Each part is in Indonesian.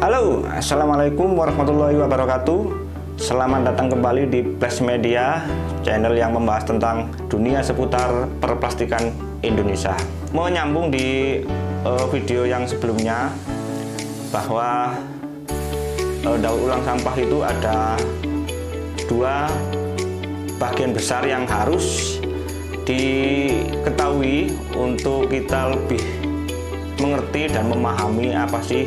Halo, assalamualaikum warahmatullahi wabarakatuh. Selamat datang kembali di Flash Media, channel yang membahas tentang dunia seputar perplastikan Indonesia. Menyambung di video yang sebelumnya, bahwa daur ulang sampah itu ada dua bagian besar yang harus diketahui untuk kita lebih mengerti dan memahami apa sih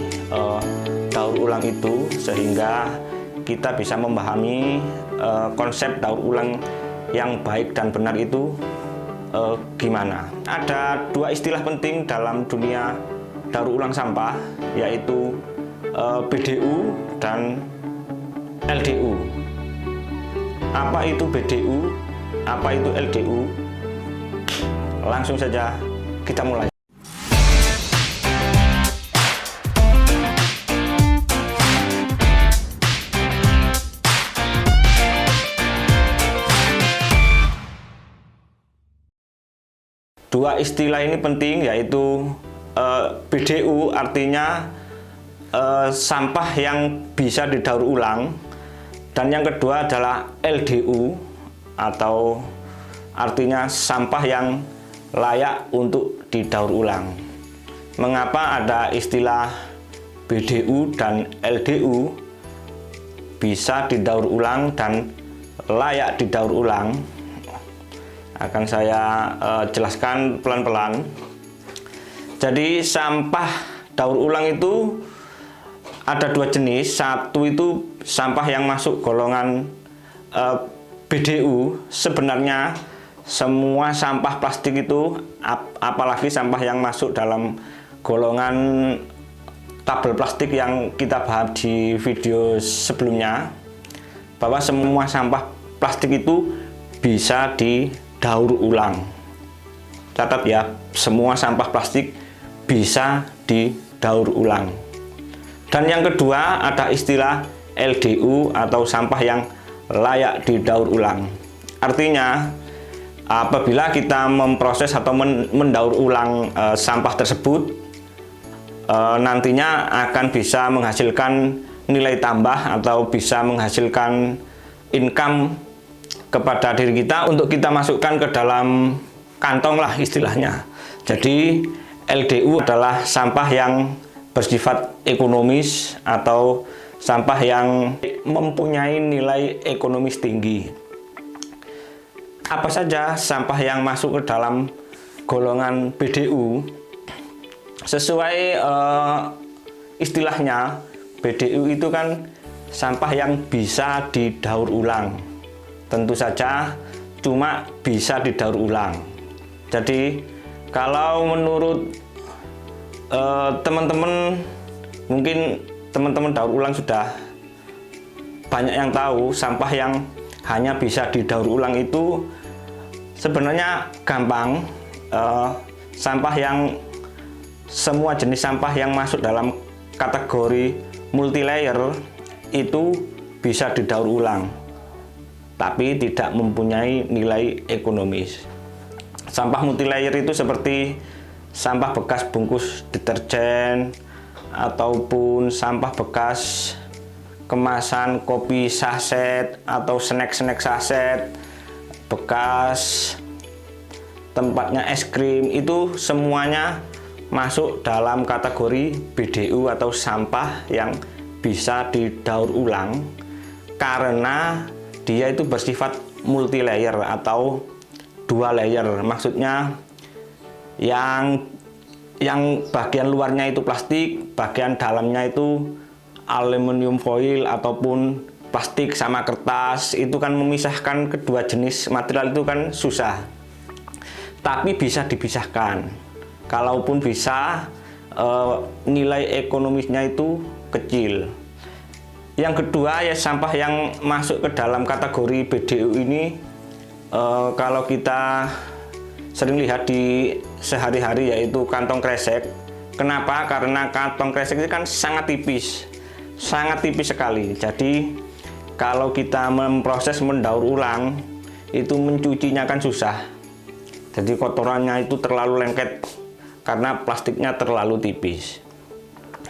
daur ulang itu, sehingga kita bisa memahami konsep daur ulang yang baik dan benar itu gimana. Ada dua istilah penting dalam dunia daur ulang sampah, yaitu BDU dan LDU. Apa itu BDU? Apa itu LDU? Langsung saja kita mulai. Dua istilah ini penting, yaitu BDU artinya sampah yang bisa didaur ulang, dan yang kedua adalah LDU atau artinya sampah yang layak untuk didaur ulang. Mengapa ada istilah BDU dan LDU, bisa didaur ulang dan layak didaur ulang? Akan saya jelaskan pelan-pelan. Jadi sampah daur ulang itu ada dua jenis. Satu itu sampah yang masuk golongan BDU. Sebenarnya semua sampah plastik itu, apalagi sampah yang masuk dalam golongan tabel plastik yang kita bahas di video sebelumnya, bahwa semua sampah plastik itu bisa didaur ulang. Catat ya, semua sampah plastik bisa didaur ulang. Dan yang kedua ada istilah LDU atau sampah yang layak didaur ulang. Artinya apabila kita memproses atau mendaur ulang sampah tersebut, nantinya akan bisa menghasilkan nilai tambah atau bisa menghasilkan income kepada diri kita untuk kita masukkan ke dalam kantong lah istilahnya. Jadi LDU adalah sampah yang bersifat ekonomis atau sampah yang mempunyai nilai ekonomis tinggi. Apa saja sampah yang masuk ke dalam golongan BDU? Sesuai istilahnya, BDU itu kan sampah yang bisa didaur ulang. Tentu saja cuma bisa didaur ulang. Jadi kalau menurut teman-teman, mungkin teman-teman daur ulang sudah banyak yang tahu, sampah yang hanya bisa didaur ulang itu sebenarnya gampang. Sampah yang semua jenis sampah yang masuk dalam kategori multilayer itu bisa didaur ulang, tapi tidak mempunyai nilai ekonomis. Sampah multilayer itu seperti sampah bekas bungkus deterjen, ataupun sampah bekas kemasan kopi saset atau snack-snack saset, bekas tempatnya es krim, itu semuanya masuk dalam kategori BDU atau sampah yang bisa didaur ulang, karena dia itu bersifat multilayer atau dua layer. Maksudnya yang bagian luarnya itu plastik, bagian dalamnya itu aluminium foil ataupun plastik sama kertas. Itu kan memisahkan kedua jenis material itu kan susah, tapi bisa dipisahkan. Kalaupun bisa, nilai ekonomisnya itu kecil. Yang kedua ya, sampah yang masuk ke dalam kategori BDU ini, kalau kita sering lihat di sehari-hari, yaitu kantong kresek. Kenapa? Karena kantong kresek itu kan sangat tipis sekali. Jadi kalau kita memproses mendaur ulang, itu mencucinya kan susah. Jadi kotorannya itu terlalu lengket karena plastiknya terlalu tipis.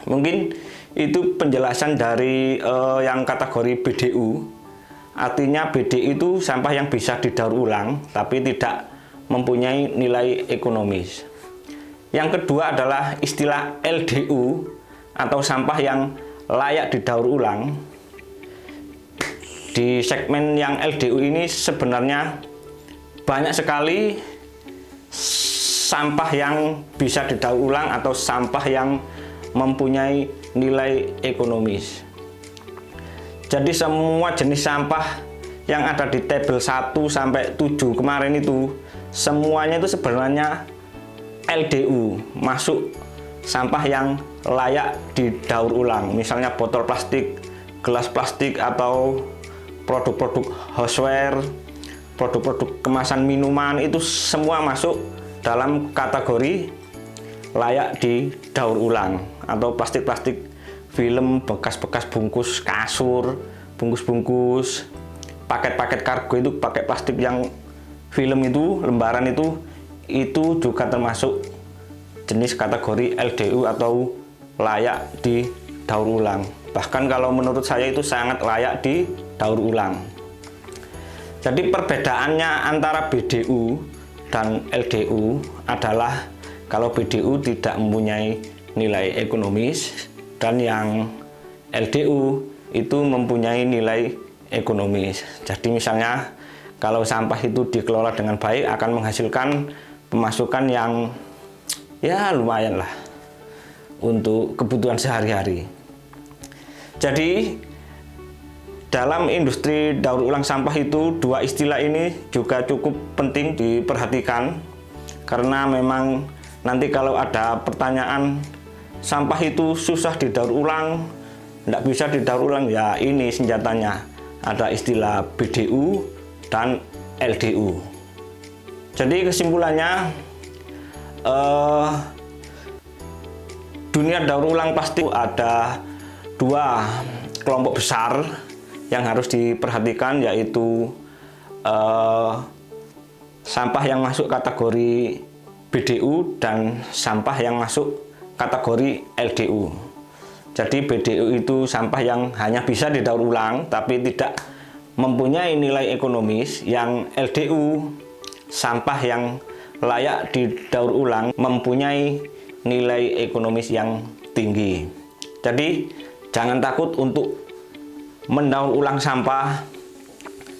Mungkin itu penjelasan dari yang kategori BDU. Artinya BD itu sampah yang bisa didaur ulang tapi tidak mempunyai nilai ekonomis. Yang kedua adalah istilah LDU atau sampah yang layak didaur ulang. Di segmen yang LDU ini sebenarnya banyak sekali sampah yang bisa didaur ulang atau sampah yang mempunyai nilai ekonomis. Jadi semua jenis sampah yang ada di tabel 1 sampai 7 kemarin itu semuanya itu sebenarnya LDU, masuk sampah yang layak didaur ulang. Misalnya botol plastik, gelas plastik, atau produk-produk houseware, produk-produk kemasan minuman, itu semua masuk dalam kategori layak didaur ulang. Atau plastik-plastik film, bekas-bekas bungkus kasur, bungkus-bungkus, paket-paket kargo itu pakai plastik yang film itu, lembaran itu juga termasuk jenis kategori LDU atau layak didaur ulang. Bahkan kalau menurut saya itu sangat layak didaur ulang. Jadi perbedaannya antara BDU dan LDU adalah kalau BDU tidak mempunyai nilai ekonomis dan yang LDU itu mempunyai nilai ekonomis. Jadi misalnya kalau sampah itu dikelola dengan baik akan menghasilkan pemasukan yang ya lumayan lah untuk kebutuhan sehari-hari. Jadi dalam industri daur ulang sampah itu dua istilah ini juga cukup penting diperhatikan, karena memang nanti kalau ada pertanyaan sampah itu susah didaur ulang, tidak bisa didaur ulang, ya ini senjatanya, ada istilah BDU dan LDU. Jadi kesimpulannya, dunia daur ulang plastik ada dua kelompok besar yang harus diperhatikan, yaitu sampah yang masuk kategori BDU dan sampah yang masuk kategori LDU. Jadi BDU itu sampah yang hanya bisa didaur ulang tapi tidak mempunyai nilai ekonomis. Yang LDU sampah yang layak didaur ulang mempunyai nilai ekonomis yang tinggi. Jadi jangan takut untuk mendaur ulang sampah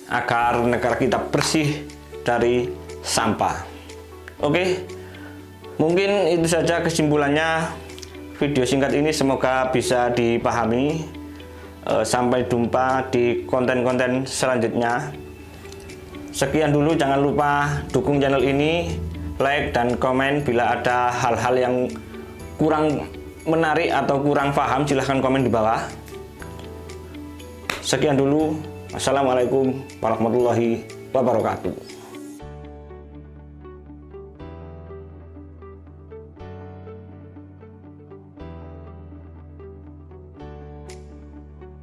agar negara kita bersih dari sampah. Oke, mungkin itu saja kesimpulannya video singkat ini, semoga bisa dipahami. Sampai jumpa di konten-konten selanjutnya. Sekian dulu, jangan lupa dukung channel ini, like dan komen. Bila ada hal-hal yang kurang menarik atau kurang paham, silahkan komen di bawah. Sekian dulu, assalamualaikum warahmatullahi wabarakatuh.